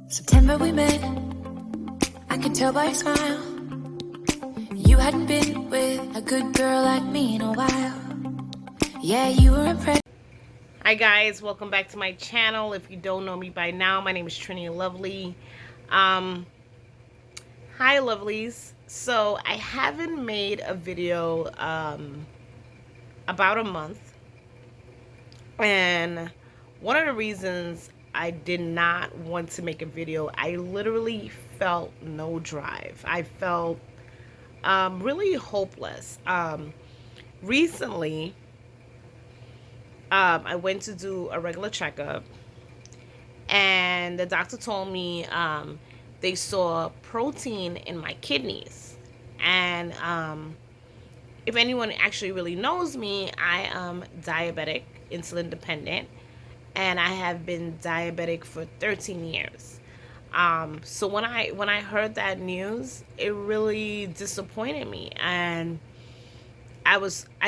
September we met, I could tell by your smile. You hadn't been with a good girl like me in a while. Yeah, you were impressed. Hi guys, welcome back to my channel. If you don't know me by now, my name is Trini Lovely. Hi lovelies. So I haven't made a video about a month, and one of the reasons I did not want to make a video, I literally felt no drive. I felt really hopeless. Recently I went to do a regular checkup, and the doctor told me they saw protein in my kidneys. And if anyone actually really knows me, I am diabetic, insulin dependent, and I have been diabetic for 13 years. So when I heard that news, it really disappointed me, and I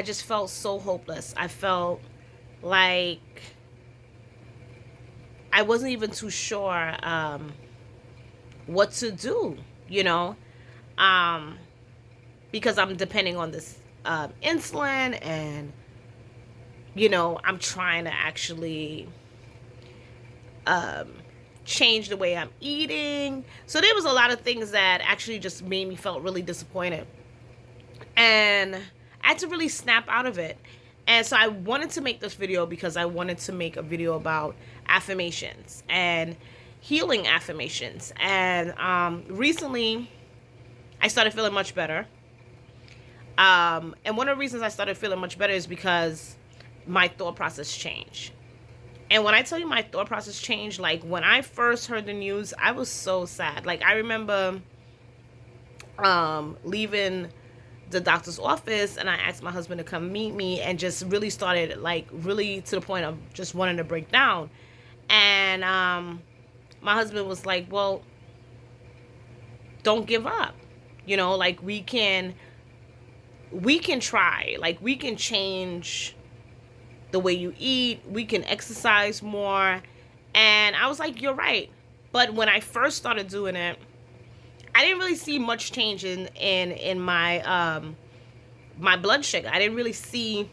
just felt so hopeless. I felt like I wasn't even too sure what to do, because I'm depending on this insulin, and I'm trying to actually change the way I'm eating. So there was a lot of things that actually just made me felt really disappointed, and I had to really snap out of it. And so I wanted to make this video because I wanted to make a video about affirmations and healing affirmations. And recently I started feeling much better. And one of the reasons I started feeling much better is because my thought process changed. And when I tell you my thought process changed, like when I first heard the news, I was so sad. Like I remember leaving the doctor's office, and I asked my husband to come meet me, and just really started really to the point of just wanting to break down. And my husband was like, well, don't give up. Like we can try, like we can change the way you eat, we can exercise more. And I was like, you're right. But when I first started doing it, I didn't really see much change in my my blood sugar. I didn't really see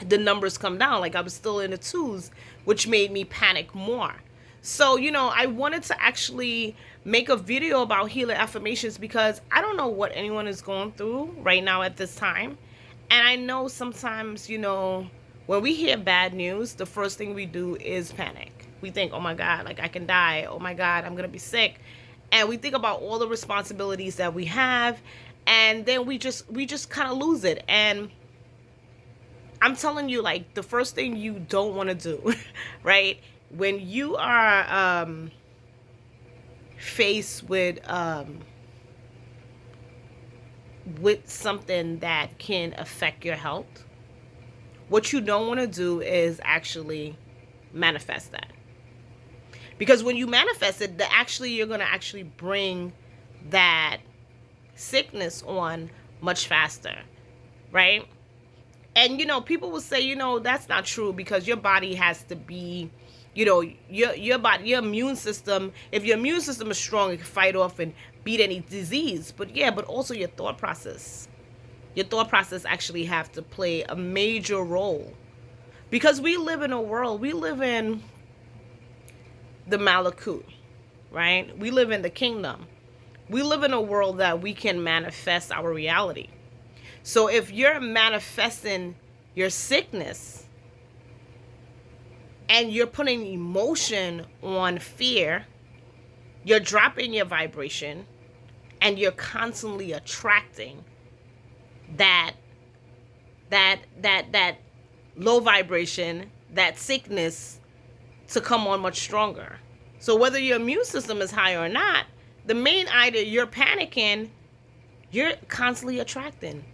the numbers come down. Like I was still in the twos, which made me panic more. So, I wanted to actually make a video about healing affirmations because I don't know what anyone is going through right now at this time. And I know sometimes, when we hear bad news, the first thing we do is panic. We think, oh my God, like I can die. Oh my God, I'm going to be sick. And we think about all the responsibilities that we have, and then we just kind of lose it. And I'm telling you, like, the first thing you don't want to do, right? When you are faced with something that can affect your health, what you don't want to do is actually manifest that. Because when you manifest it, you're going to actually bring that sickness on much faster, right? And, people will say, that's not true because your body has to be, your body, your immune system, if your immune system is strong, it can fight off and beat any disease. But also your thought process. Your thought process actually have to play a major role. Because we live in the Malakut, right? We live in the kingdom. We live in a world that we can manifest our reality. So if you're manifesting your sickness and you're putting emotion on fear, you're dropping your vibration, and you're constantly attracting that low vibration, that sickness, to come on much stronger. So whether your immune system is high or not, the main idea, you're panicking, you're constantly attracting.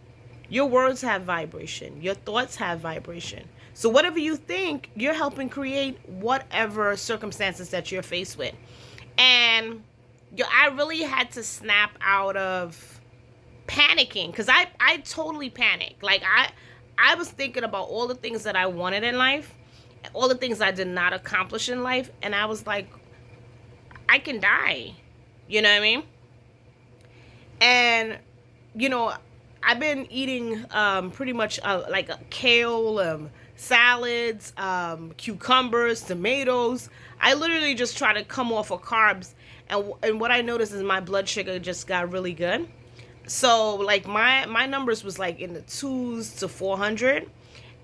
Your words have vibration. Your thoughts have vibration. So whatever you think, you're helping create whatever circumstances that you're faced with. And I really had to snap out of panicking, because I totally panicked. Like I was thinking about all the things that I wanted in life, all the things I did not accomplish in life, and I was like, I can die. You know what I mean? And, you know, I've been eating pretty much like kale, salads, cucumbers, tomatoes. I literally just try to come off of carbs. And what I noticed is my blood sugar just got really good. So like my numbers was like in the 2s to 400.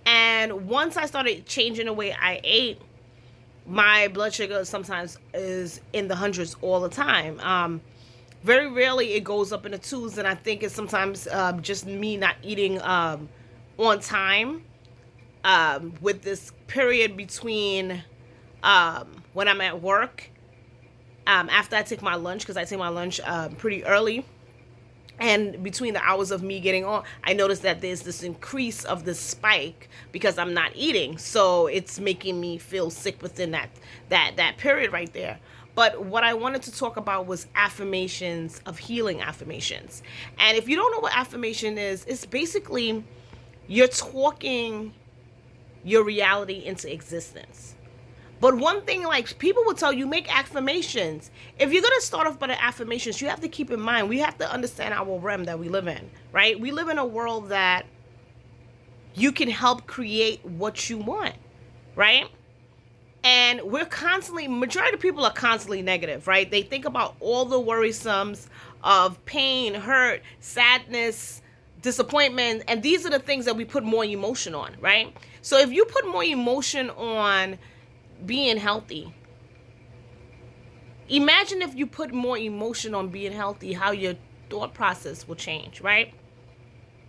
And once I started changing the way I ate, my blood sugar sometimes is in the hundreds all the time. Very rarely it goes up in the 2s, and I think it's sometimes just me not eating on time with this period between when I'm at work, after I take my lunch, because I take my lunch pretty early, and between the hours of me getting on, I notice that there's this increase of the spike because I'm not eating. So it's making me feel sick within that period right there. But what I wanted to talk about was affirmations of healing affirmations. And if you don't know what affirmation is, it's basically you're talking your reality into existence. But one thing, like, people will tell you, make affirmations. If you're going to start off by the affirmations, you have to keep in mind, we have to understand our realm that we live in, right? We live in a world that you can help create what you want, right? And we're constantly, majority of people are constantly negative, right? They think about all the worrisomes of pain, hurt, sadness, disappointment. And these are the things that we put more emotion on, right? So if you put more emotion on being healthy, imagine if you put more emotion on being healthy, how your thought process will change, right?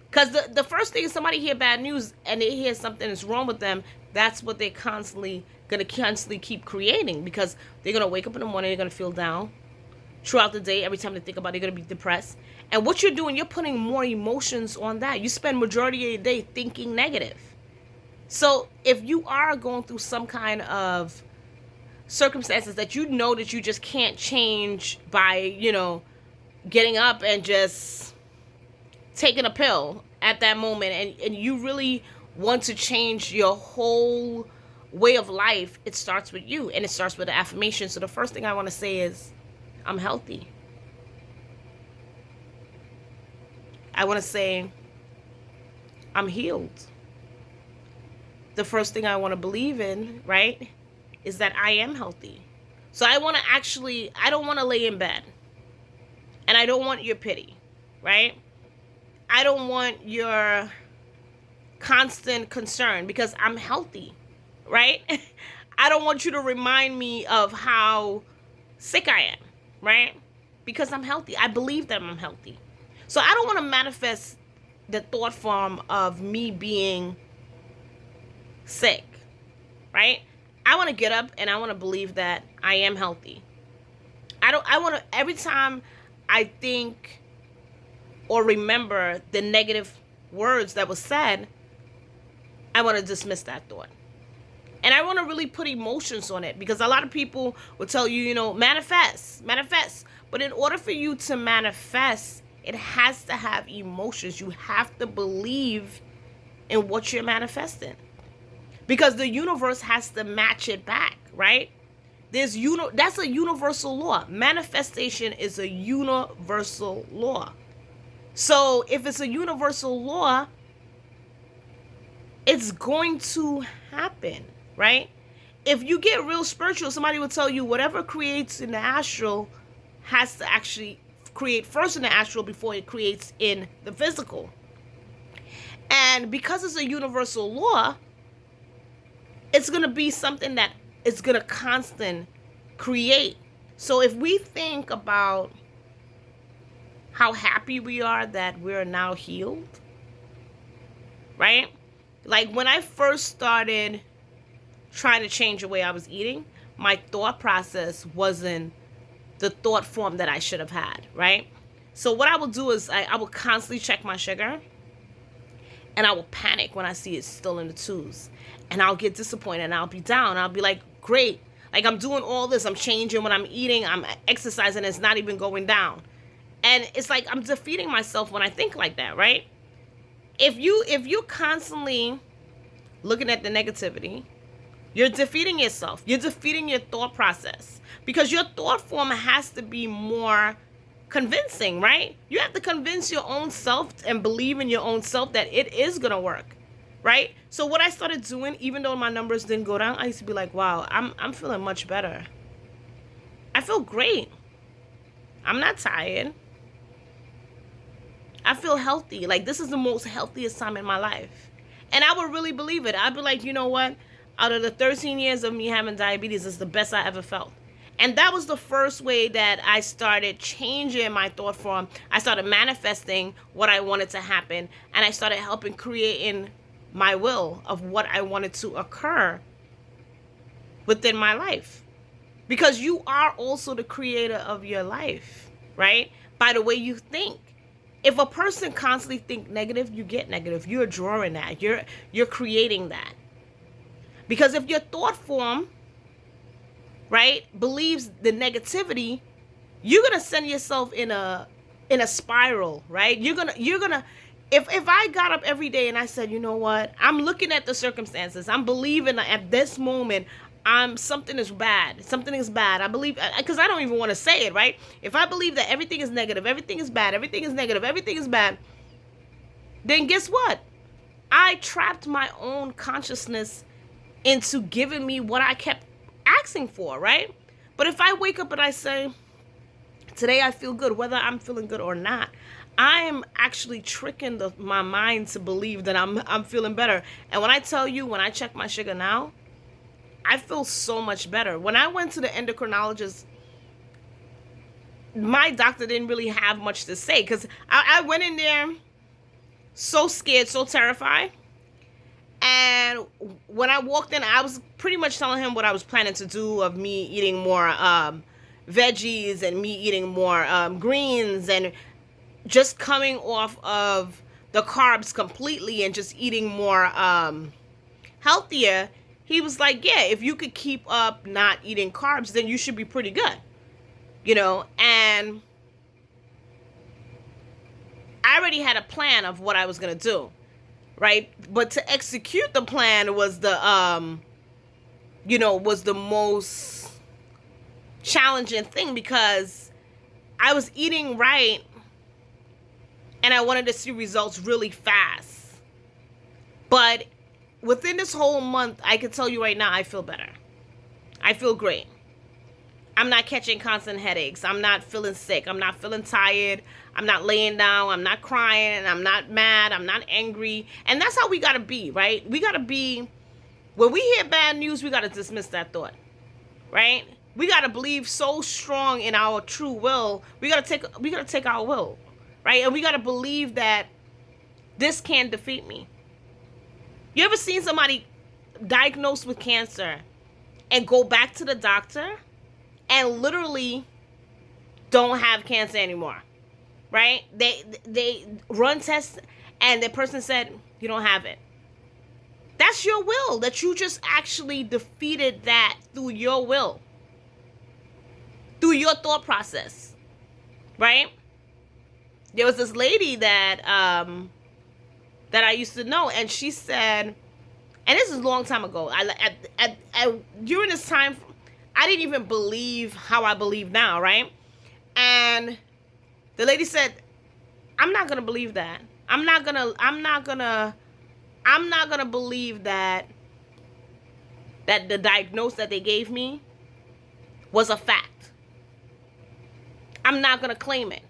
Because the first thing is somebody hear bad news and they hear something is wrong with them, that's what they're constantly going to keep creating, because they're going to wake up in the morning, they're going to feel down throughout the day. Every time they think about it, they're going to be depressed. And what you're doing, you're putting more emotions on that. You spend majority of your day thinking negative. So if you are going through some kind of circumstances that you know that you just can't change by, getting up and just taking a pill at that moment, and you really want to change your whole way of life, it starts with you, and it starts with the affirmation. So the first thing I want to say is, I'm healthy. I want to say, I'm healed. The first thing I want to believe in, right, is that I am healthy. So I want to I don't want to lay in bed. And I don't want your pity, right? I don't want your constant concern, because I'm healthy, right? I don't want you to remind me of how sick I am, right? Because I'm healthy. I believe that I'm healthy. So I don't want to manifest the thought form of me being sick, right? I want to get up and I want to believe that I am healthy. I want to, every time I think or remember the negative words that was said, I want to dismiss that thought. And I want to really put emotions on it, because a lot of people will tell you, manifest. But in order for you to manifest, it has to have emotions. You have to believe in what you're manifesting, because the universe has to match it back, right? That's a universal law. Manifestation is a universal law. So if it's a universal law, it's going to happen, right? If you get real spiritual, somebody will tell you whatever creates in the astral has to actually create first in the astral before it creates in the physical. And because it's a universal law, it's going to be something that is going to constant create. So if we think about how happy we are that we're now healed, right? Like when I first started trying to change the way I was eating, my thought process wasn't the thought form that I should have had, right? So what I will do is I will constantly check my sugar, and I will panic when I see it's still in the 2s. And I'll get disappointed and I'll be down. I'll be like, great. Like, I'm doing all this. I'm changing what I'm eating. I'm exercising. It's not even going down. And it's like I'm defeating myself when I think like that, right? If you're constantly looking at the negativity, You're defeating yourself. You're defeating your thought process because your thought form has to be more convincing, right? You have to convince your own self and believe in your own self that it is going to work, right? So what I started doing, even though my numbers didn't go down, I used to be like, wow, I'm feeling much better. I feel great. I'm not tired. I feel healthy. Like, this is the most healthiest time in my life. And I would really believe it. I'd be like, you know what? Out of the 13 years of me having diabetes, it's the best I ever felt. And that was the first way that I started changing my thought form. I started manifesting what I wanted to happen. And I started helping creating my will of what I wanted to occur within my life. Because you are also the creator of your life, right? By the way you think. If a person constantly think negative, you get negative. You're drawing that. You're creating that. Because if your thought form, right, believes the negativity, you're gonna send yourself in a spiral, right? You're gonna if I got up every day and I said, you know what, I'm looking at the circumstances, I'm believing at this moment something is bad. Something is bad. I believe, because I don't even want to say it, right? If I believe that everything is negative, everything is bad, everything is negative, everything is bad, then guess what? I trapped my own consciousness into giving me what I kept asking for, right? But if I wake up and I say, today I feel good, whether I'm feeling good or not, I am actually tricking my mind to believe that I'm feeling better. And when I tell you, when I check my sugar now, I feel so much better. When I went to the endocrinologist, my doctor didn't really have much to say because I went in there so scared, so terrified. And when I walked in, I was pretty much telling him what I was planning to do of me eating more veggies and me eating more greens and just coming off of the carbs completely and just eating more healthier. He was like, yeah, if you could keep up not eating carbs, then you should be pretty good, and I already had a plan of what I was going to do, right? But to execute the plan was was the most challenging thing because I was eating right and I wanted to see results really fast. But within this whole month, I can tell you right now, I feel better. I feel great. I'm not catching constant headaches. I'm not feeling sick. I'm not feeling tired. I'm not laying down. I'm not crying. I'm not mad. I'm not angry. And that's how we got to be, right? We got to be, when we hear bad news, we got to dismiss that thought, right? We got to believe so strong in our true will. We got to take our will, right? And we got to believe that this can't defeat me. You ever seen somebody diagnosed with cancer and go back to the doctor and literally don't have cancer anymore, right? They run tests and the person said, you don't have it. That's your will, that you just actually defeated that through your will, through your thought process, right? There was this lady that I used to know, and she said, and this is a long time ago, during this time, I didn't even believe how I believe now, right? And the lady said, I'm not going to believe that. I'm not going to believe that the diagnosis that they gave me was a fact. I'm not going to claim it.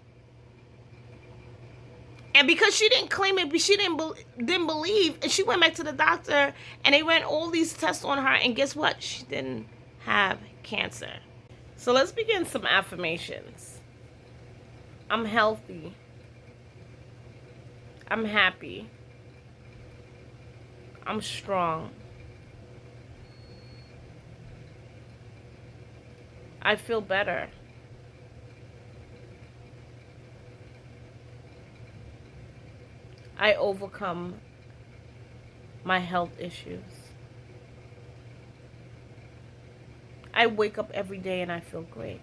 And because she didn't claim it, she didn't believe, and she went back to the doctor, and they ran all these tests on her, and guess what? She didn't have cancer. So let's begin some affirmations. I'm healthy. I'm happy. I'm strong. I feel better. I overcome my health issues. I wake up every day and I feel great.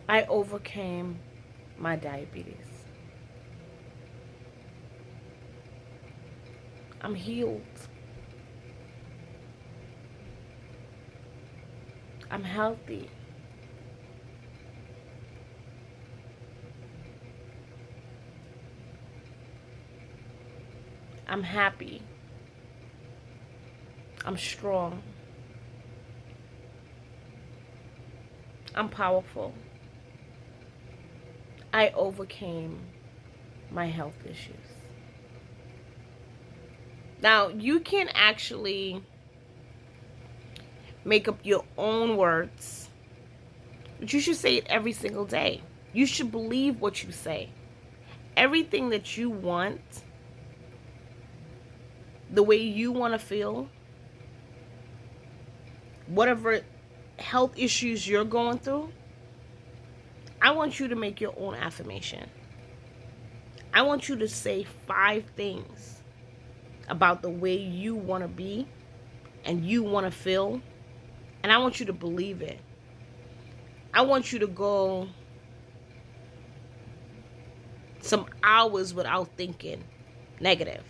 I overcame my diabetes. I'm healed. I'm healthy. I'm happy. I'm strong. I'm powerful. I overcame my health issues. Now, you can actually make up your own words, but you should say it every single day. You should believe what you say. Everything that you want, the way you want to feel, whatever health issues you're going through, I want you to make your own affirmation. I want you to say 5 things about the way you want to be and you want to feel, and I want you to believe it. I want you to go some hours without thinking negative,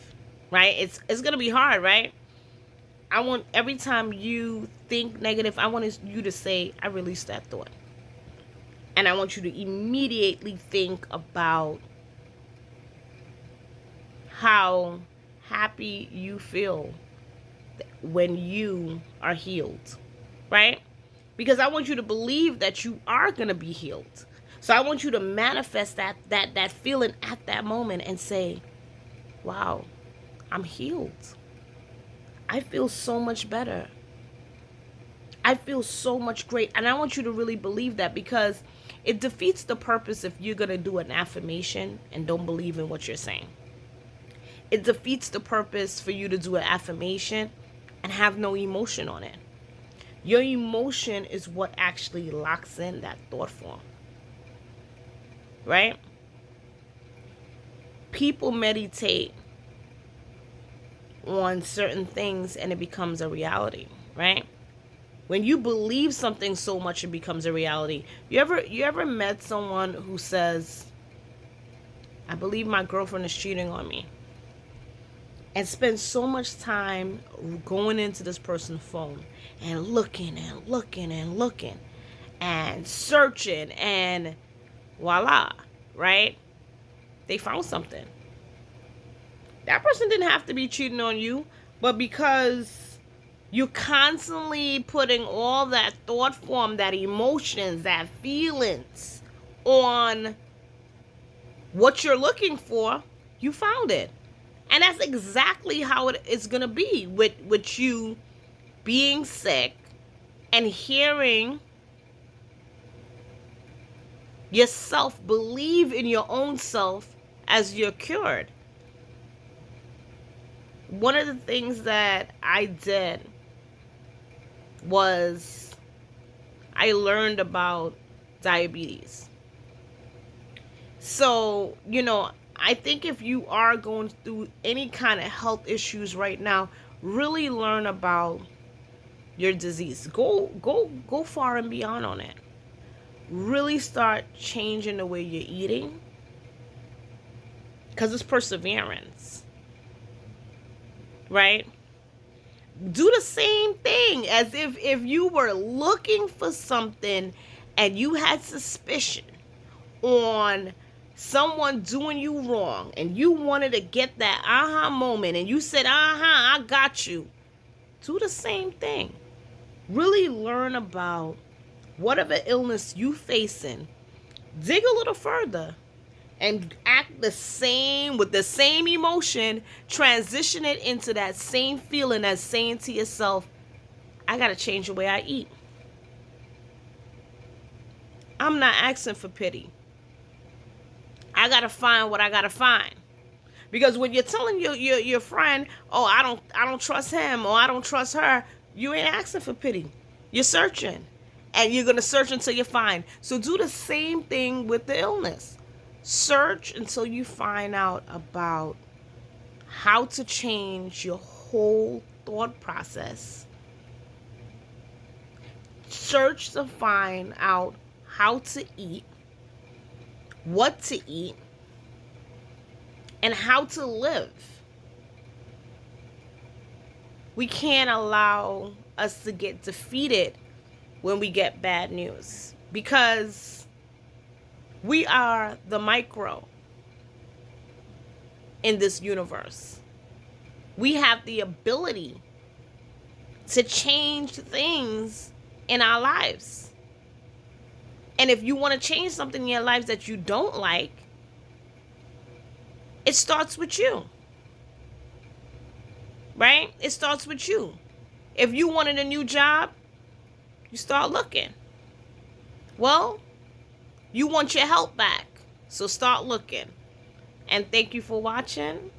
right? It's going to be hard, right? I want every time you think negative, I want you to say, I release that thought. And I want you to immediately think about how happy you feel when you are healed, right? Because I want you to believe that you are going to be healed. So I want you to manifest that feeling at that moment and say, wow, I'm healed. I feel so much better. I feel so much great. And I want you to really believe that, because it defeats the purpose if you're going to do an affirmation and don't believe in what you're saying. It defeats the purpose for you to do an affirmation and have no emotion on it. Your emotion is what actually locks in that thought form. Right? People meditate on certain things and it becomes a reality, right? When you believe something so much, it becomes a reality. You ever met someone who says, I believe my girlfriend is cheating on me, and spend so much time going into this person's phone and looking and looking and looking and searching, and voila, right? They found something. That person didn't have to be cheating on you, but because you're constantly putting all that thought form, that emotions, that feelings on what you're looking for, you found it. And that's exactly how it is going to be with you being sick and hearing yourself believe in your own self as you're cured. One of the things that I did was I learned about diabetes. So, I think if you are going through any kind of health issues right now, really learn about your disease. Go far and beyond on it. Really start changing the way you're eating, because it's perseverance, right? Do the same thing as if you were looking for something and you had suspicion on someone doing you wrong and you wanted to get that aha moment and you said, I got you. Do the same thing. Really learn about whatever illness you facing. Dig a little further and act the same with the same emotion. Transition it into that same feeling as saying to yourself, I got to change the way I eat. I'm not asking for pity. I got to find what I got to find. Because when you're telling your friend, oh, I don't trust him or I don't trust her, you ain't asking for pity. You're searching. And you're going to search until you find. So do the same thing with the illness. Search until you find out about how to change your whole thought process. Search to find out how to eat, what to eat, and how to live. We can't allow us to get defeated when we get bad news, because we are the micro in this universe. We have the ability to change things in our lives. And if you want to change something in your lives that you don't like, it starts with you. Right? It starts with you. If you wanted a new job, you start looking. Well, you want your health back, so start looking. And thank you for watching.